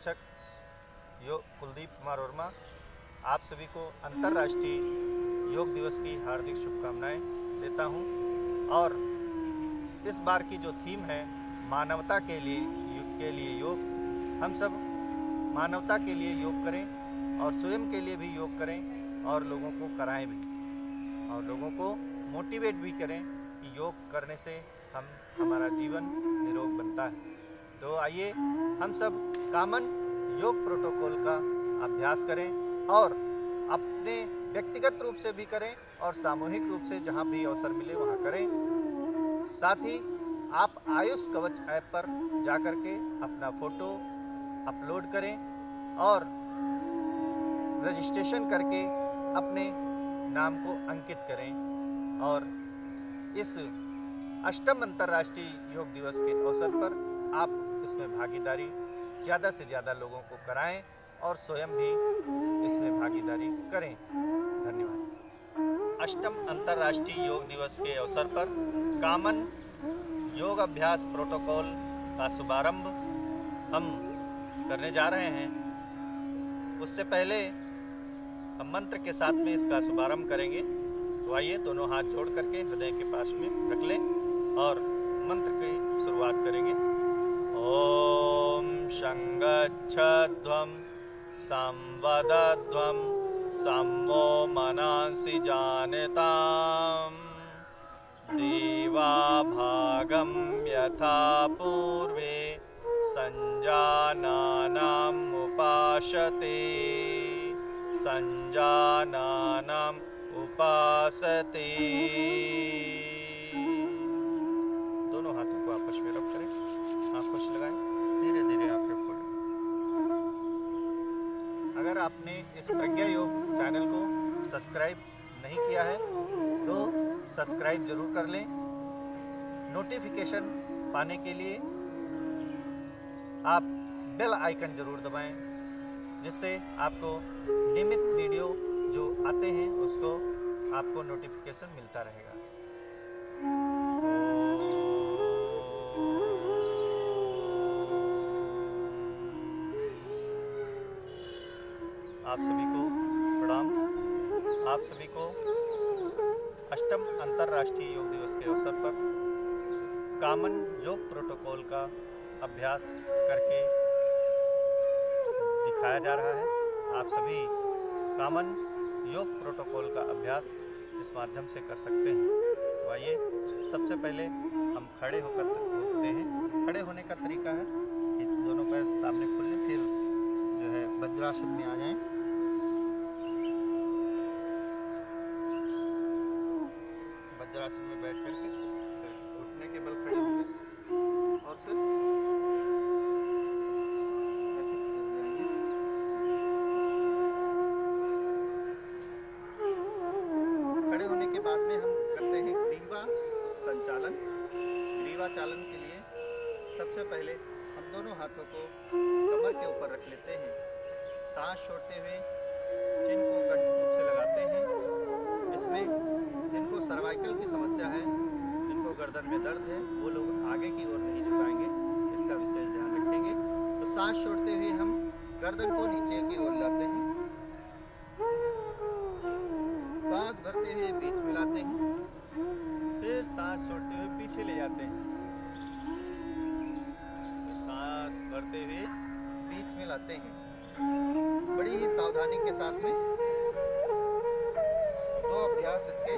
प्रशिक्षक कुलदीप कुमार वर्मा आप सभी को अंतर्राष्ट्रीय योग दिवस की हार्दिक शुभकामनाएं देता हूं। और इस बार की जो थीम है मानवता के लिए योग, हम सब मानवता के लिए योग करें और स्वयं के लिए भी योग करें और लोगों को कराएं भी और लोगों को मोटिवेट भी करें कि योग करने से हमारा जीवन निरोग बनता है। तो आइए हम सब कॉमन योग प्रोटोकॉल का अभ्यास करें और अपने व्यक्तिगत रूप से भी करें और सामूहिक रूप से जहाँ भी अवसर मिले वहाँ करें। साथ ही आप आयुष कवच ऐप पर जाकर के अपना फोटो अपलोड करें और रजिस्ट्रेशन करके अपने नाम को अंकित करें और इस अष्टम अंतर्राष्ट्रीय योग दिवस के अवसर पर आप इसमें भागीदारी ज़्यादा से ज़्यादा लोगों को कराएं और स्वयं भी इसमें भागीदारी करें। धन्यवाद। अष्टम अंतर्राष्ट्रीय योग दिवस के अवसर पर कॉमन योग अभ्यास प्रोटोकॉल का शुभारंभ हम करने जा रहे हैं। उससे पहले हम मंत्र के साथ में इसका शुभारंभ करेंगे। तो आइए दोनों हाथ जोड़ करके हृदय के पास में रख लें और मंत्र की शुरुआत करेंगे। ओम शंगच्छध्वं संवदध्वं सम्मो मनांसि जानतां देवा भागं यथा पूर्वे संजानानाम् उपासते संजानानाम् उपासते। दोनों हाथों को आपस में रब करें, आंखों से लगाएं, धीरे धीरे आंखें खोलें। अगर आपने इस प्रज्ञा योग चैनल को सब्सक्राइब नहीं किया है तो सब्सक्राइब जरूर कर लें। नोटिफिकेशन पाने के लिए आप बेल आइकन जरूर दबाएं, जिससे आपको नियमित वीडियो जो आते हैं उसको आपको नोटिफिकेशन मिलता रहेगा। आप सभी को प्रणाम। आप सभी को अष्टम अंतर्राष्ट्रीय योग दिवस के अवसर पर कॉमन योग प्रोटोकॉल का अभ्यास करके दिखाया जा रहा है। आप सभी कॉमन योग प्रोटोकॉल का अभ्यास इस माध्यम से कर सकते हैं। तो आइए सबसे पहले हम खड़े होकर होते हैं। खड़े होने का तरीका है कि दोनों पैर सामने खुल लें, फिर जो है वज्रासन में आ जाएं। वज्रासन में बैठ करके घुटने के बल खड़े होंगे और फिर बाद में हम करते हैं ग्रीवा संचालन। ग्रीवा चालन के लिए सबसे पहले हम दोनों हाथों को कमर के ऊपर रख लेते हैं। सांस छोड़ते हुए चिन को कंठ रूप से लगाते हैं। इसमें जिनको सर्वाइकल की समस्या है, जिनको गर्दन में दर्द है, वो लोग आगे की ओर नहीं झुकाएंगे, इसका विशेष ध्यान रखेंगे। तो सांस छोड़ते हुए हम गर्दन को नीचे की ओर लाते हैं, सांस भरते हुए बीच में लाते हैं, फिर सांस छोड़ते हुए पीछे ले जाते हैं। तो सांस भरते हुए बीच में लाते हैं। बड़ी ही सावधानी के साथ में दो अभ्यास इसके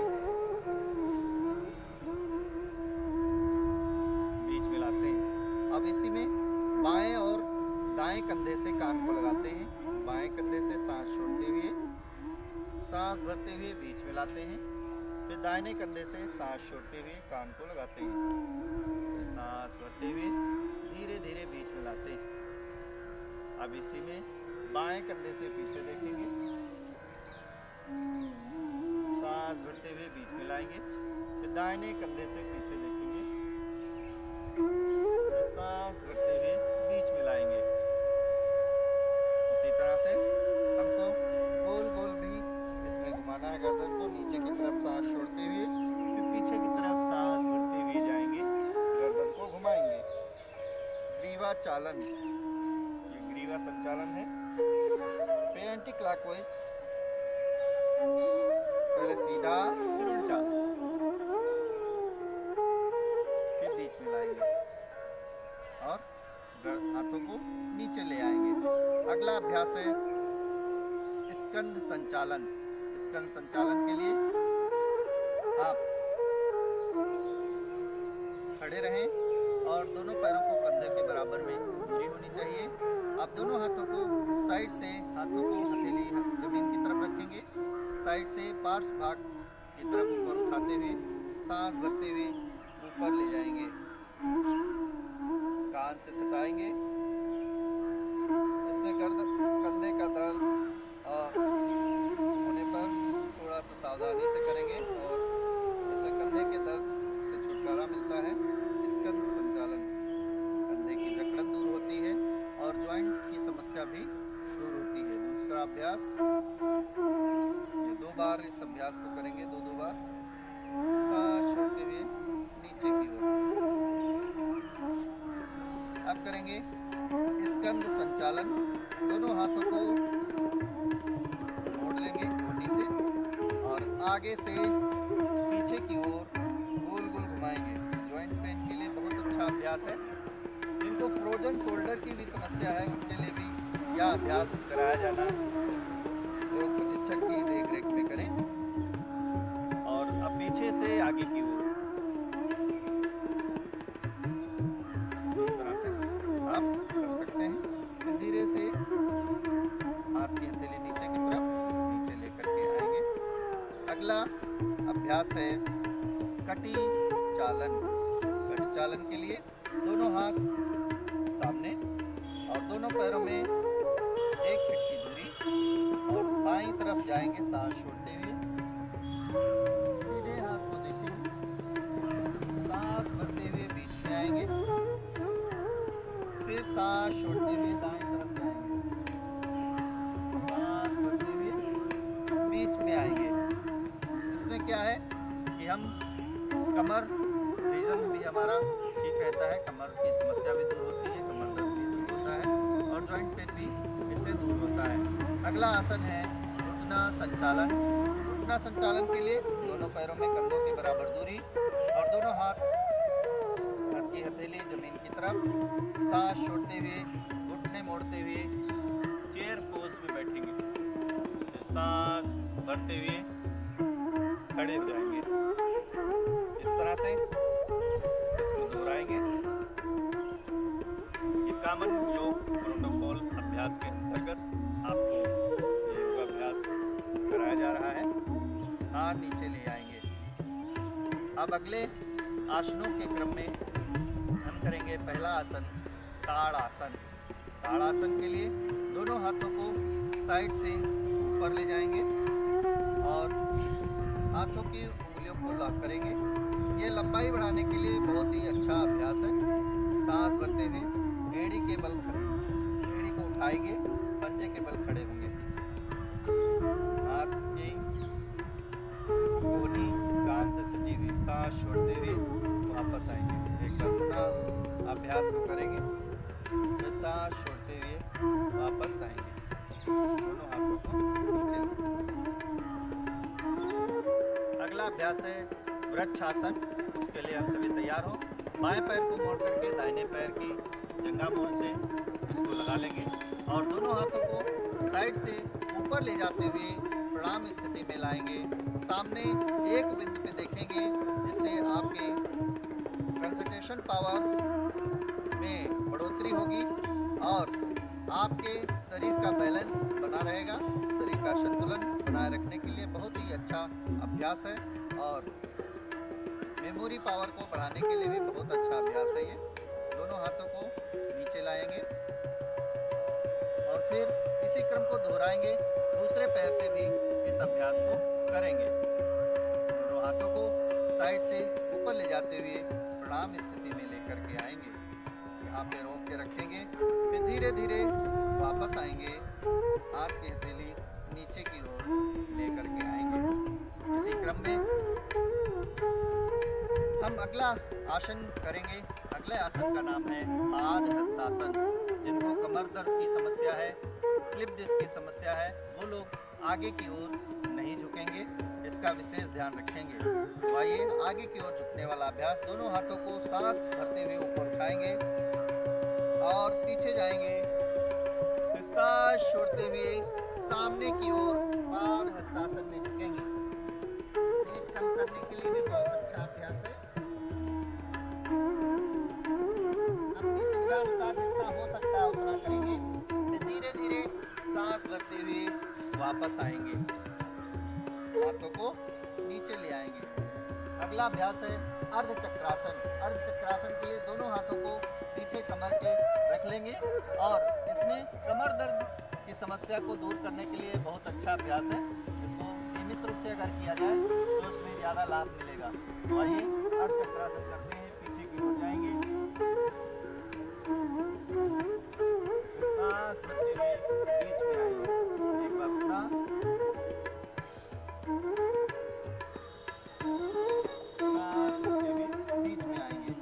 बीच में लाते हैं। अब इसी में बाएं और दाएं कंधे से कान को लगाते हैं। बाएं कंधे से सांस छोड़ते हुए सांस भरते हुए बीच में लाते हैं, फिर दाहिने कंधे से सांस छोड़ते हुए कान को लगाते हैं, फिर सांस भरते हुए धीरे धीरे बीच में लाते हैं। अब इसी में बाएं कंधे से पीछे देखेंगे, सांस भरते हुए बीच में लाएंगे, फिर दाहिने कंधे से पीछे देखेंगे, फिर सांस भरते हुए बीच में लाएंगे। इसी तरह से हमको गोल गोल भी घुमाना है गर्दन को। नीचे की तरफ सांस छोड़ते हुए फिर पीछे की तरफ सांस भरते हुए जाएंगे, गर्दन को घुमाएंगे। ग्रीवा चालन। ये ग्रीवा का संचालन है। पे एंटी क्लॉकवाइज, पहले सीधा फिर उल्टा, फिर बीच में लाएंगे और हाथों को नीचे ले आएंगे। अगला अभ्यास है स्कंद संचालन। स्कंद संचालन के लिए आप खड़े रहें और दोनों पैरों को कंधे के बराबर में दूरी होनी चाहिए। आप दोनों हाथों को साइड से, हाथों को हथेली जमीन की तरफ रखेंगे, साइड से पार्श्व भाग की तरफ ऊपर उठाते हुए सांस भरते हुए ऊपर ले जाएंगे, कान से सटाएंगे। इसमें कंधे का दर्द होने पर थोड़ा सा सावधानी से करेंगे और इससे कंधे के दर्द से छुटकारा मिलता है। स्कंद संचालन, कंधे की जकड़न दूर होती है और ज्वाइंट की समस्या भी दूर होती है। दूसरा अभ्यास, ये 2 बार इस अभ्यास को करेंगे, 2 बार सांस छोड़ते हुए नीचे की ओर। अब करेंगे स्कंद संचालन। दोनों हाथों को मोड़ लेंगे घुटने से और आगे से पीछे की ओर गोल गोल घुमाएंगे। जॉइंट पेन के लिए बहुत अच्छा अभ्यास है। जिनको फ्रोजन शोल्डर की भी समस्या है उनके लिए भी यह अभ्यास कराया जाना तो प्रशिक्षक की देखरेख में करें। और अब पीछे से आगे की ओर इस तरह से आप कर सकते हैं। धीरे से हाथ की हथेली नीचे की तरफ नीचे लेकर के आएंगे। अगला अभ्यास है कटी चालन। कटी चालन के लिए दोनों हाथ सामने और दोनों पैरों में 1 फीट की दूरी और बाईं तरफ जाएंगे सांस छोड़ते हुए। सीधे हाथ को देखेंगे, सांस भरते हुए बीच में आएंगे, फिर सांस छोड़ते हुए दाएं तरफ जाएंगे, सांस भरते हुए बीच में आएंगे। इसमें क्या है कि हम कमर रीजन भी हमारा ठीक रहता है, कमर की समस्या भी दूर होती है, कमर दर्द भी दूर होता है और जॉइंट पेन भी इससे दूर होता है। अगला आसन है घुटना संचालन। घुटना संचालन के लिए दोनों पैरों में कंधों के बराबर दूरी और दोनों हाथ की हथेली जमीन की तरफ, सांस छोड़ते हुए घुटने मोड़ते हुए चेयर पोज में बैठेंगे। सांस भरते हुए खड़े हो जाएंगे। इस तरह से इसको दोहराएंगे। ये कॉमन योग प्रोटोकॉल अभ्यास के अंतर्गत आपको ये योग अभ्यास कराया जा रहा है। हाथ नीचे ले आएंगे। अब अगले आसनों के क्रम में हम करेंगे पहला आसन ताड़ आसन। ताड़ आसन के लिए दोनों हाथों को साइड से ऊपर ले जाएंगे और हाथों की उंगलियों को लॉक करेंगे। ये लंबाई बढ़ाने के लिए बहुत ही अच्छा अभ्यास है। सांस भरते हुए एड़ी को उठाएंगे, पंजे के बल खड़े होंगे। हाथ की कोहनी कान से सटी हुई, सांस छोड़ते हुए वापस आएंगे। एक बार पुनः अभ्यास को करेंगे, फिर सांस छोड़ते हुए वापस आएंगे। दोनों हाथों को नीचे। अगला अभ्यास है वृक्षासन। उसके लिए हम सभी तैयार हो। बाएं पैर को मोड़ करके दाहिने पैर की जंघा मोड़ से इसको लगा लेंगे और दोनों हाथों को साइड से ऊपर ले जाते हुए प्रणाम स्थिति में लाएंगे। सामने एक बिंदु पे देखेंगे जिससे आपके कंसंट्रेशन पावर में बढ़ोतरी होगी और आपके शरीर का बैलेंस बना रहेगा। शरीर का संतुलन बनाए रखने के लिए बहुत ही अच्छा अभ्यास है और मेमोरी पावर को बढ़ाने के लिए भी बहुत अच्छा अभ्यास है ये। दोनों हाथों को नीचे लाएंगे और फिर इसी क्रम को दोहराएंगे। दूसरे पैर से भी इस अभ्यास को करेंगे। दोनों हाथों को साइड से ऊपर ले जाते हुए प्रणाम स्थिति में लेकर के आएंगे। यहाँ पे रोक के रखेंगे, फिर धीरे धीरे वापस आएंगे। हाथ की हथेली नीचे की ओर लेकर के आएंगे। इसी क्रम में हम अगला आसन करेंगे। अगले आसन का नाम है पाद हस्तासन। जिनको कमर दर्द की समस्या है, स्लिप डिस्क की समस्या है, वो लोग आगे की ओर नहीं झुकेंगे, इसका विशेष ध्यान रखेंगे। तो आइए आगे की ओर झुकने वाला अभ्यास। दोनों हाथों को सांस भरते हुए ऊपर उठाएंगे और पीछे जाएंगे, फिर सांस छोड़ते हुए सामने की ओर पाद हस्तासन में झुकेंगे। पेट कम करने के लिए भी बहुत अच्छा अभ्यास है। अपनी सुविधा अनुसार जितना हो सकता है उतना करेंगे। फिर धीरे धीरे सांस भरते हुए वापस आएंगे, हाथों को नीचे ले आएंगे। अगला अभ्यास है अर्धचक्रासन। अर्धचक्रासन के लिए दोनों हाथों को पीछे कमर के रख लेंगे और इसमें कमर दर्द की समस्या को दूर करने के लिए बहुत अच्छा अभ्यास है। इसको नियमित रूप से अगर किया जाए तो इसमें ज़्यादा लाभ मिलेगा। तो आइए अर्धचक्रासन करते हैं, पीछे की ओर जाएंगे, सांस भरते हुए बीच में आएंगे, एक बार पूरा, सांस भरते हुए बीच में आएंगे।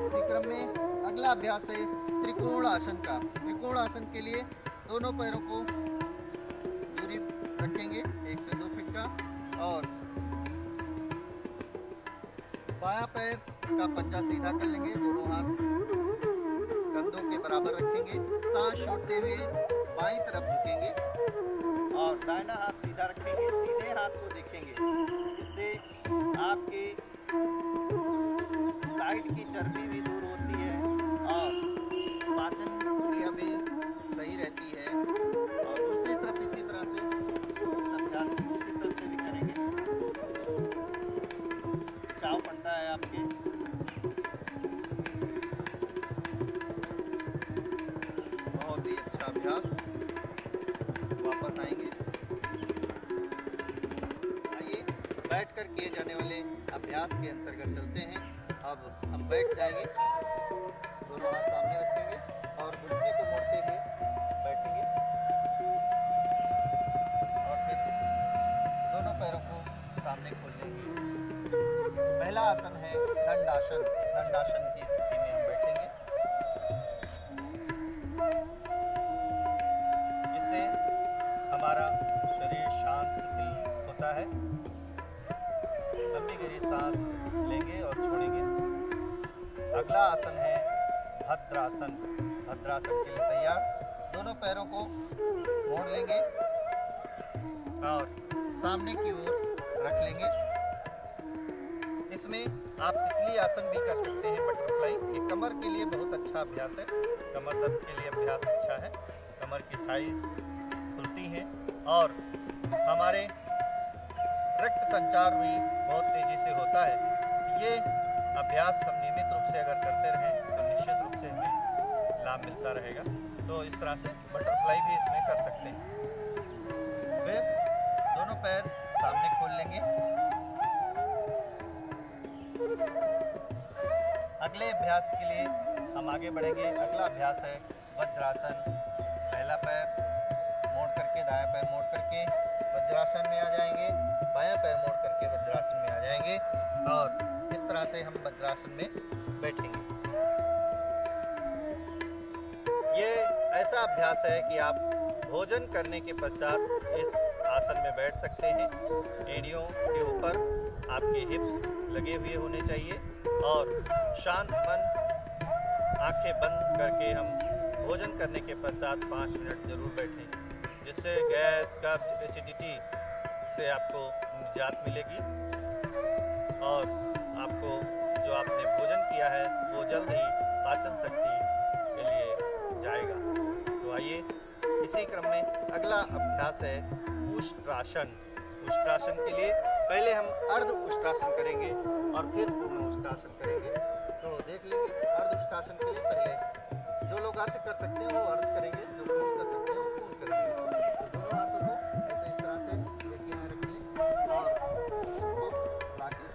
इसी क्रम में अगला अभ्यास है त्रिकोण आसन का। त्रिकोण आसन के लिए दोनों पैरों को दूरी रखेंगे 1 से 2 फीट का और बायां पैर का पंजा सीधा कर लेंगे, दोनों हाथ कंधों के बराबर रखेंगे, सांस छोड़ते हुए बाईं तरफ झुकेंगे और दाहिना हाथ सीधा रखेंगे, सीधे हाथ को देखेंगे। इससे आपके साइड की चर्बी भी दूर होती है और पाचन क्रिया भी सही रहती है। और दूसरी तरफ इसी तरह से इस अभ्यास को दूसरी तरफ से भी करेंगे, खिंचाव पड़ता है आपके। बहुत ही अच्छा अभ्यास। वापस आएंगे। आइए बैठ कर किए जाने वाले अभ्यास के अंतर्गत चलते हैं। अब हम बैठ जाएंगे, दोनों हाथ सामने रखेंगे और घुटने को मोड़ते हुए बैठेंगे और फिर दोनों पैरों को सामने खोल लेंगे। पहला आसन है दंडासन। दंडासन की स्थिति में हम बैठेंगे। इससे हमारा शरीर शांत शिथिल होता है। लंबी गहरी सांस लेंगे और छोड़ेंगे। अगला आसन है भद्रासन। भद्रासन के लिए तैयार, दोनों पैरों को मोड़ लेंगे और सामने की ओर रख लेंगे। इसमें आप तितली आसन भी कर सकते हैं, बटरफ्लाई। ये कमर के लिए बहुत अच्छा अभ्यास है, कमर दर्द के लिए अभ्यास अच्छा है। कमर की थाइस खुलती हैं और हमारे रक्त संचार भी बहुत तेज़ी से होता है। ये अभ्यास हम नियमित रूप से अगर करते रहें तो निश्चित रूप से हमें लाभ मिलता रहेगा। तो इस तरह से बटरफ्लाई भी इसमें कर सकते हैं। फिर दोनों पैर सामने खोल लेंगे। अगले अभ्यास के लिए हम आगे बढ़ेंगे। अगला अभ्यास है वज्रासन। पहला पैर मोड़ करके, दायां पैर मोड़ करके वज्रासन में आ जाएंगे, बायां पैर मोड़ करके वज्रासन में आ जाएंगे और इस तरह से हम वज्रासन में बैठेंगे। ये ऐसा अभ्यास है कि आप भोजन करने के पश्चात इस आसन में बैठ सकते हैं। एड़ियों के ऊपर आपके हिप्स लगे हुए होने चाहिए और शांत मन, आंखें बंद करके हम भोजन करने के पश्चात 5 मिनट जरूर बैठें, जिससे गैस, कब्ज, एसिडिटी से आपको निजात मिलेगी और आपको जो आपने भोजन किया है वो जल्द ही पाचन शक्ति के लिए जाएगा। तो आइए इसी क्रम में अगला अभ्यास है उष्ट्रासन। उष्ट्रासन के लिए पहले हम अर्ध उष्ट्रासन करेंगे और फिर पूर्ण उष्ट्रासन करेंगे। तो देख लेंगे, अर्ध उष्ट्रासन के लिए पहले जो लोग अर्ध कर सकते हैं वो अर्ध करेंगे, जो पूर्ण कर सकते हैं वो पूर्ण करेंगे। तो दोनों हाथों को ऐसे इस तरह से लेके यहाँ रख लें और इसको लाके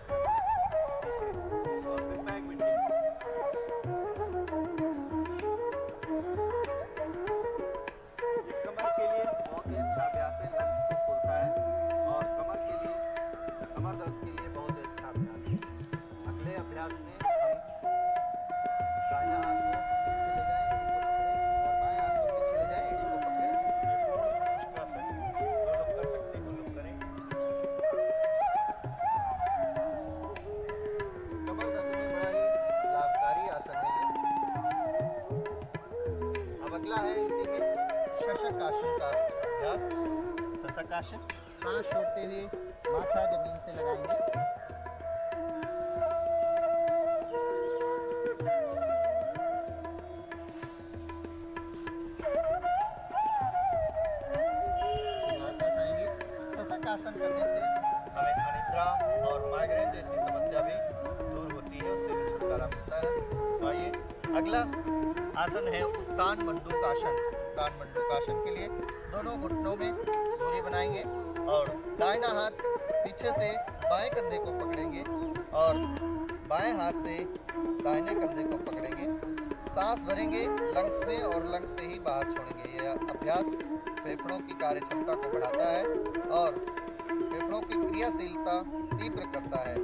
और फिर बैक बेंडिंग। कमर के लिए बहुत ही अच्छा अभ्यास है, लंग्स को खोलता है और कमर के लिए, कमर दर्द के लिए बहुत ही अच्छा अभ्यास है। अगले अभ्यास में हम बृहतासन। सांस छोड़ते हुए माथा जमीन से लगाएंगे। वापस आएंगे। शशक आसन करने से हमें अनिद्रा और माइग्रेन जैसी समस्या भी दूर होती है, उससे भी छुटकारा मिलता है। तो आइए, अगला आसन है उत्तान मंडूकासन। उत्तान मंडूकासन के लिए दोनों घुटनों में दूरी बनाएंगे और दाहिना हाथ पीछे से बाएं कंधे को पकड़ेंगे और बाएं हाथ से दाहिने कंधे को पकड़ेंगे। सांस भरेंगे लंग्स में और लंग्स से ही बाहर छोड़ेंगे। यह अभ्यास फेफड़ों की कार्यक्षमता को बढ़ाता है और फेफड़ों की क्रियाशीलता तीव्र करता है।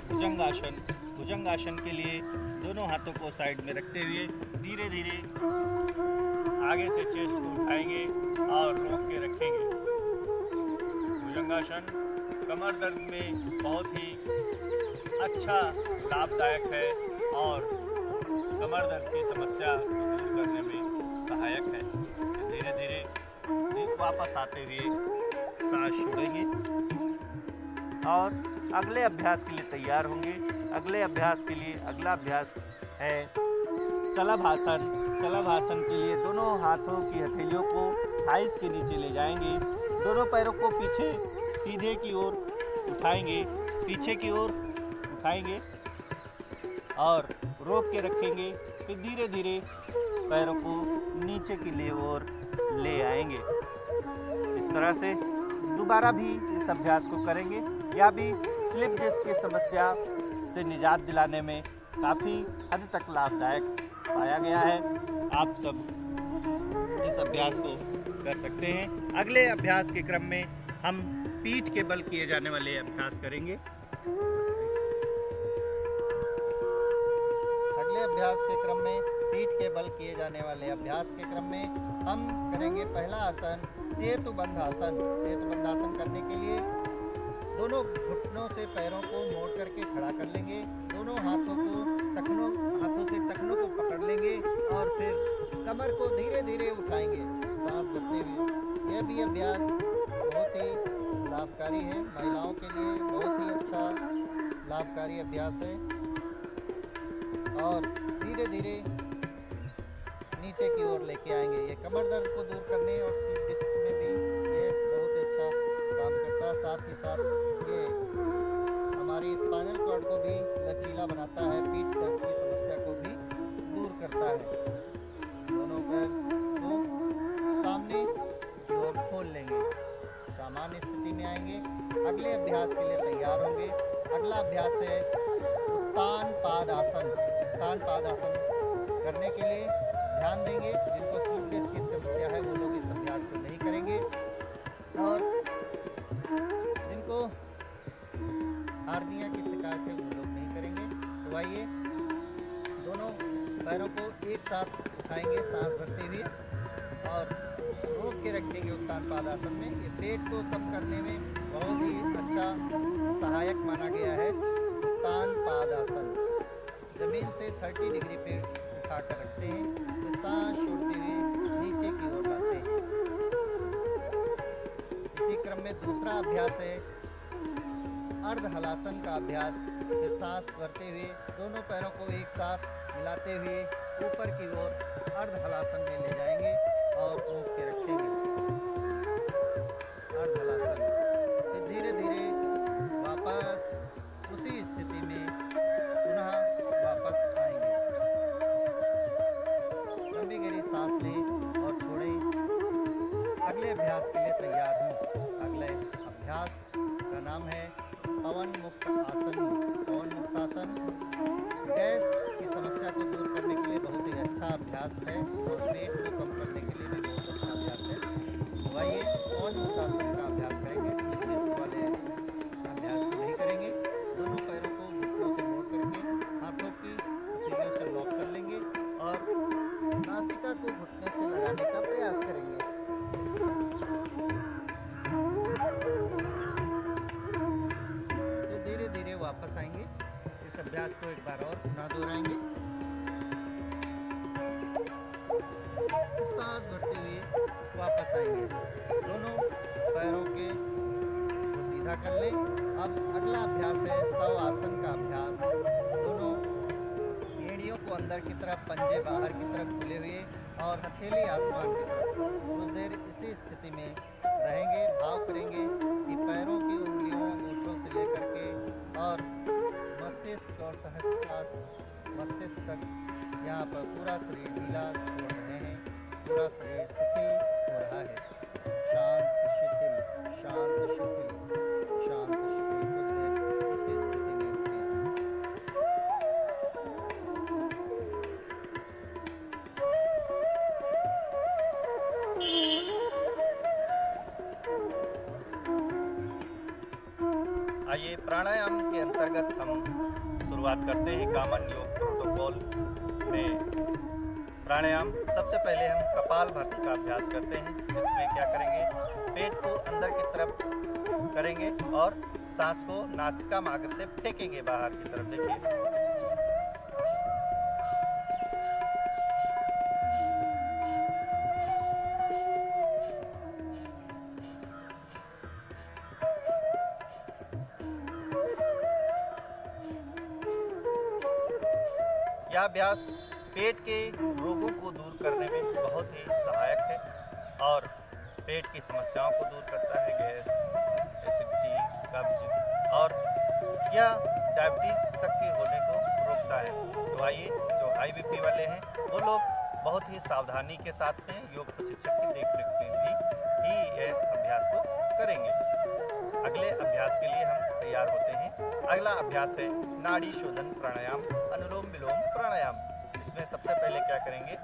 भुजंगासन। भुजंगासन के लिए दोनों हाथों को साइड में रखते हुए धीरे धीरे आगे से चेस्ट को उठाएंगे और रोक के रखेंगे। भुजंगासन कमर दर्द में बहुत ही अच्छा लाभदायक है और कमर दर्द की समस्या दूर करने में सहायक है। धीरे धीरे वापस आते हुए सांस छोड़ेंगे और अगले अभ्यास के लिए तैयार होंगे। अगले अभ्यास के लिए अगला अभ्यास है शलभासन। शलभासन के लिए दोनों हाथों की हथेलियों को थाइस के नीचे ले जाएंगे। दोनों पैरों को पीछे सीधे की ओर उठाएंगे, पीछे की ओर उठाएंगे और रोक के रखेंगे। फिर धीरे धीरे पैरों को नीचे की लिए ओर ले आएंगे। इस तरह से दोबारा भी इस अभ्यास को करेंगे। यह भी स्लिप डिस्क की समस्या से निजात दिलाने में काफ़ी हद तक लाभदायक पाया गया है। आप सब इस अभ्यास को कर सकते हैं। अगले अभ्यास के क्रम में हम पीठ के बल किए जाने वाले अभ्यास करेंगे। अगले अभ्यास के क्रम में पीठ के बल किए जाने वाले अभ्यास के क्रम में हम करेंगे पहला आसन सेतुबंध आसन। सेतुबंध आसन करने के लिए दोनों घुटनों से पैरों को मोड़ करके खड़ा कर लेंगे। दोनों हाथों से टखनों को पकड़ लेंगे और फिर कमर को धीरे धीरे उठाएंगे सांस भरते हुए। यह भी अभ्यास बहुत ही लाभकारी है, महिलाओं के लिए बहुत ही अच्छा लाभकारी अभ्यास है। और धीरे धीरे नीचे की ओर लेके आएंगे। ये कमर दर्द को दूर करने और स्लिप डिस्क में भी ये बहुत अच्छा काम करता है। साथ ही साथ ये हमारी स्पाइनल कॉर्ड को भी लचीला बनाता है, पीठ दर्द की समस्या को भी दूर करता है। दोनों पैर को सामने की ओर खोल लेंगे, सामान्य स्थिति में आएंगे। अगले अभ्यास के लिए तैयार होंगे। अगला अभ्यास है उत्तान पादासन। उत्तान पादासन करने के लिए ध्यान देंगे, जिनको स्लिप डिस्क की समस्या है वो लोग इस अभ्यास को नहीं करेंगे और जिनको हार्निया की शिकायत है वो लोग नहीं करेंगे। तो आइए, दोनों पैरों को एक साथ उठाएंगे सांस भरते हुए और रोक के रखेंगे उत्तान पादासन में। ये पेट को कम करने में बहुत ही अच्छा सहायक माना गया है। उत्तान पादासन जमीन से 30 डिग्री पे उठाकर रखते हैं, तो सांस छोड़ते हुए नीचे की ओर लाते हैं। इसी क्रम में दूसरा अभ्यास है अर्ध हलासन का अभ्यास। फिर सांस भरते हुए दोनों पैरों को एक साथ मिलाते हुए ऊपर की ओर अर्ध हलासन में ले जाएंगे और रोक के रखेंगे अर्ध हलासन। फिर धीरे धीरे वापस उसी स्थिति में पुनः वापस आएंगे। लंबी गहरी सांस लें और छोड़ें। अगले अभ्यास के लिए तैयार हूँ। अगले अभ्यास का नाम है पवन मुक्त आसन। पवन मुक्त आसन गैस की समस्या को दूर करने के लिए बहुत ही अच्छा अभ्यास है और पेट को कम करने के लिए भी बहुत अच्छा अभ्यास है। तो आइए पवन मुक्त आसन का अभ्यास करेंगे। सीधे वाले अभ्यास को नहीं करेंगे। दोनों पैरों को घुटनों से मोड़ करके हाथों की हथेलियों से लॉक कर लेंगे और नासिका को घुटने से लगाने का प्रयास करेंगे। वापस आएंगे। इस अभ्यास को एक बार और पुनः दोहराएंगे। सांस भरते हुए वापस आएंगे। दोनों पैरों के को सीधा कर लें। अब अगला अभ्यास है सव आसन का अभ्यास। दोनों एड़ियों को अंदर की तरफ, पंजे बाहर की तरफ खुले हुए और हथेली आसमान की तरफ। कुछ देर इसी स्थिति में रहेंगे। भाव करेंगे कि पैरों की उंगलियों अंगूठों से लेकर के और मस्तिष्क और सहस्त्रार मस्तिष्क तक यहाँ पर पूरा शरीर ढीला छोड़ रहे हैं। पूरा शरीर शिथिल हो रहा है। शांत शिथिल, शांत शिथिल, शांत शिथिल। कुछ देर इसी स्थिति में आइए प्राणायाम के अंतर्गत हम शुरुआत करते हैं कॉमन योग प्रोटोकॉल में। प्राणायाम सबसे पहले हम कपालभाति का अभ्यास करते हैं। इसमें क्या करेंगे, पेट को अंदर की तरफ करेंगे और सांस को नासिका मार्ग से फेंकेंगे बाहर की तरफ। देखिए यह अभ्यास पेट के रोगों को दूर करने में बहुत ही सहायक है और पेट की समस्याओं को दूर करता है। गैस, एसिडिटी, कब्ज और यह डायबिटीज़ तक के होने को रोकता है। तो आइए जो हाई बीपी वाले हैं वो लोग बहुत ही सावधानी के साथ में योग प्रशिक्षक की देखरेख में भी यह अभ्यास को करेंगे। अगले अभ्यास के लिए हम तैयार होते हैं। अगला अभ्यास है नाड़ी शोधन प्राणायाम, अनुलोम विलोम प्राणायाम। इसमें सबसे पहले क्या करेंगे,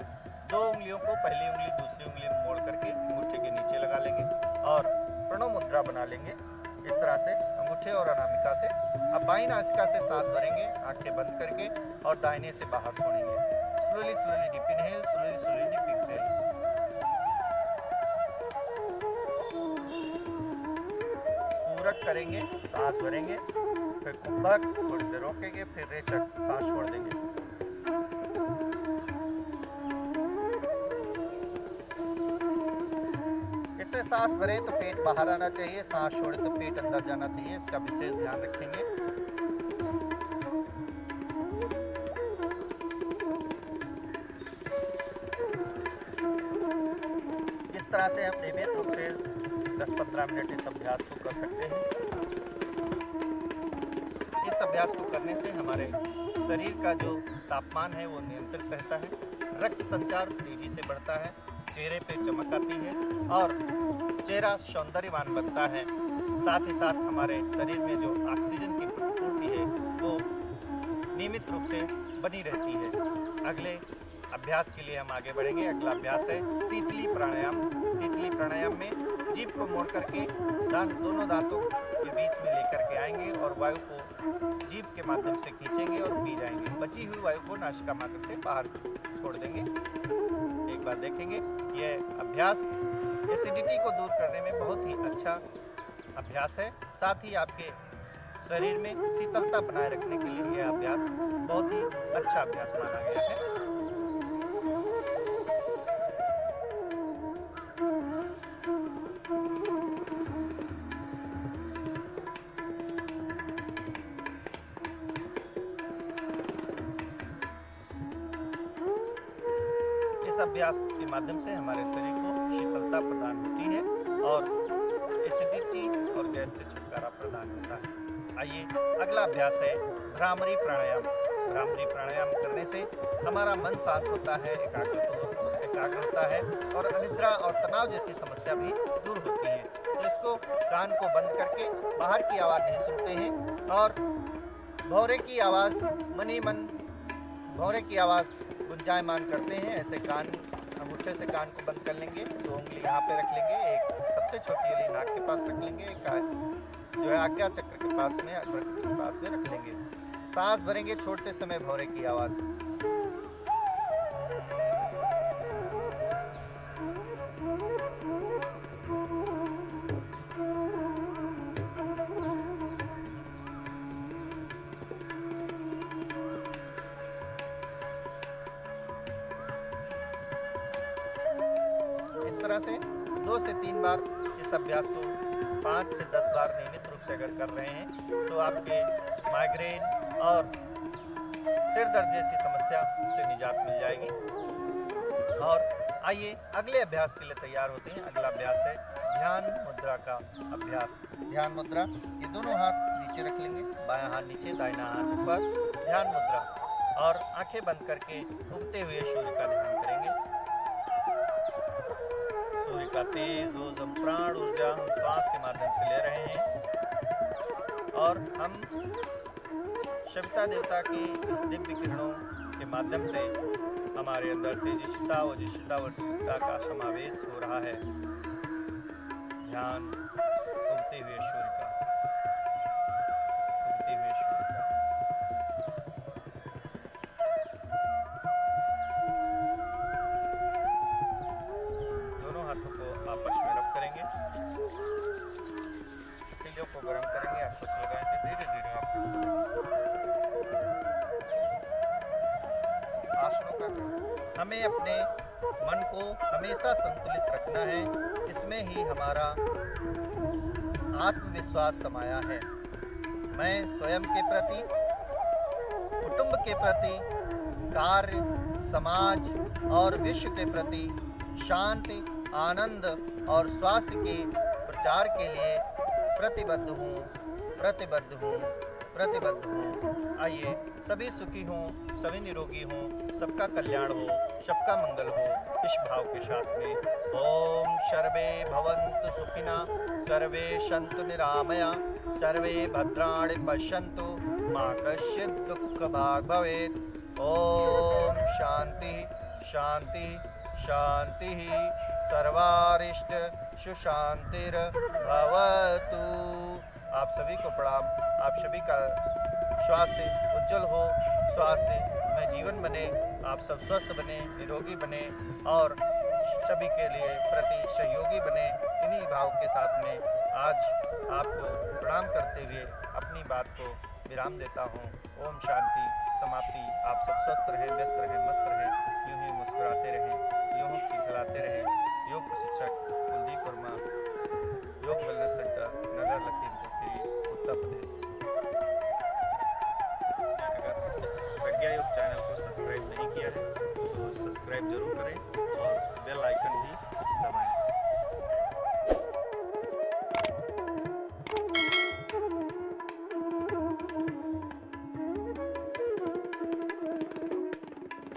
दो उंगलियों को पहली उंगली दूसरी उंगली में मोड़ करके अंगूठे के नीचे लगा लेंगे और प्रणव मुद्रा बना लेंगे इस तरह से अंगूठे और अनामिका से। अब बाईं नासिका से सांस भरेंगे आंखें बंद करके और दाहिने से बाहर छोड़ेंगे। Slowly slowly deep inhale, slowly slowly deep exhale. पूरक करेंगे, सांस भरेंगे, फिर कुंभक, थोड़ी देर रोकेंगे, फिर रेचक, सांस छोड़ देंगे। इसमें सांस भरें तो पेट बाहर आना चाहिए, सांस छोड़े तो पेट अंदर जाना चाहिए। इसका विशेष ध्यान रखेंगे। इस तरह से हम नियमित रूप से 10-15 मिनट इस अभ्यास को कर सकते हैं। इस अभ्यास को करने से हमारे शरीर का जो तापमान है वो नियंत्रित रहता है, रक्त संचार तेजी से बढ़ता है, चेहरे पे चमक आती है और चेहरा सौंदर्यवान बनता है। साथ ही साथ हमारे शरीर में जो ऑक्सीजन की पूर्ति है वो नियमित रूप से बनी रहती है। अगले अभ्यास के लिए हम आगे बढ़ेंगे। अगला अभ्यास है शीतली प्राणायाम। शीतली प्राणायाम में जीभ को मोड़ करके दोनों दांतों के बीच में लेकर के आएंगे और वायु को जीभ के माध्यम से खींचेंगे और पी जाएंगे। बची हुई वायु को नासिका मार्ग से बाहर छोड़ देंगे। एक बार देखेंगे। यह अभ्यास एसिडिटी को दूर करने में बहुत ही अच्छा अभ्यास है। साथ ही आपके शरीर में शीतलता बनाए रखने के लिए यह अभ्यास बहुत ही अच्छा अभ्यास माना गया है। इस अभ्यास के माध्यम से हमारे शरीर को शीतलता प्रदान होती है और एसिडिटी और गैस से छुटकारा प्रदान होता है। आइए अगला अभ्यास है भ्रामरी प्राणायाम। भ्रामरी प्राणायाम करने से हमारा मन शांत होता है, एकाग्र होता है और अनिद्रा और तनाव जैसी समस्या भी दूर होती है। तो इसको कान को बंद करके बाहर की आवाज़ नहीं सुनते हैं और भौरे की आवाज़ मन ही मन भौरे की आवाज़ गुंजायमान करते हैं। ऐसे कान अंगूठे से कान को बंद कर लेंगे, 2 उंगली यहाँ पे रख लेंगे, एक सबसे छोटी वाली नाक के पास रख लेंगे, एक जो है आज्ञा चक्र के पास में रख लेंगे। सांस भरेंगे छोड़ते समय भौरे की आवाज़। इस तरह से 2 से 3 बार इस अभ्यास को 5 से 10 बार नियमित रूप से अगर कर रहे हैं तो आपके माइग्रेन और सिर दर्द जैसी समस्या से निजात मिल जाएगी। और आइए अगले अभ्यास के लिए तैयार होते हैं। अगला अभ्यास है ध्यान मुद्रा का अभ्यास। ध्यान मुद्रा, ये दोनों हाथ नीचे रख लेंगे, बायां हाथ नीचे, दाहिना हाथ ऊपर। ध्यान मुद्रा और आंखें बंद करके उगते हुए सूर्य का ध्यान करेंगे। सूर्य का तेज ओजम प्राण ऊर्जा हम श्वास के माध्यम से ले रहे हैं और हम सविता देवता की इस दिव्य किरणों के माध्यम से हमारे अंदर तेजस्विता ओजस्विता वर्चस्विता का समावेश हो रहा है। ध्यान उगते हुए सूर्य का, उगते हुए सूर्य का। दोनों हाथों को आपस में रब करेंगे, तिलियों को गर्म करेंगे, आपस लगाएंगे, धीरे धीरे आसनों का करें। हमें अपने मन को हमेशा संतुलित रखना है, इसमें ही हमारा आत्मविश्वास समाया है। मैं स्वयं के प्रति, कुटुंब के प्रति, कार्य, समाज और विश्व के प्रति शांति, आनंद और स्वास्थ्य के प्रचार के लिए प्रतिबद्ध हूँ, प्रतिबद्ध हूँ, प्रतिबद्ध हूँ। आइए सभी सुखी हों, सभी निरोगी हों, सबका कल्याण हो, सबका मंगल हो, इस भाव के साथ में ओम सर्वे भवन्तु सुखिना, सर्वे सन्तु निरामया, सर्वे भद्राणि पश्यन्तु, मा कश्चित् दुःखभाग् भवेत्। ओम शांति शांति शांति, सर्वारिष्ट सुशांतिर्भवतु। आप सभी को प्रणाम। आप सभी का स्वास्थ्य उज्जवल हो, स्वास्थ्य जीवन बने, आप सब स्वस्थ बने, निरोगी बने और सभी के लिए प्रति सहयोगी बने। इन्हीं भाव के साथ में आज आपको प्रणाम करते हुए अपनी बात को विराम देता हूँ। ओम शांति समाप्ति। आप सब स्वस्थ रहें, व्यस्त रहें, मस्त रहें।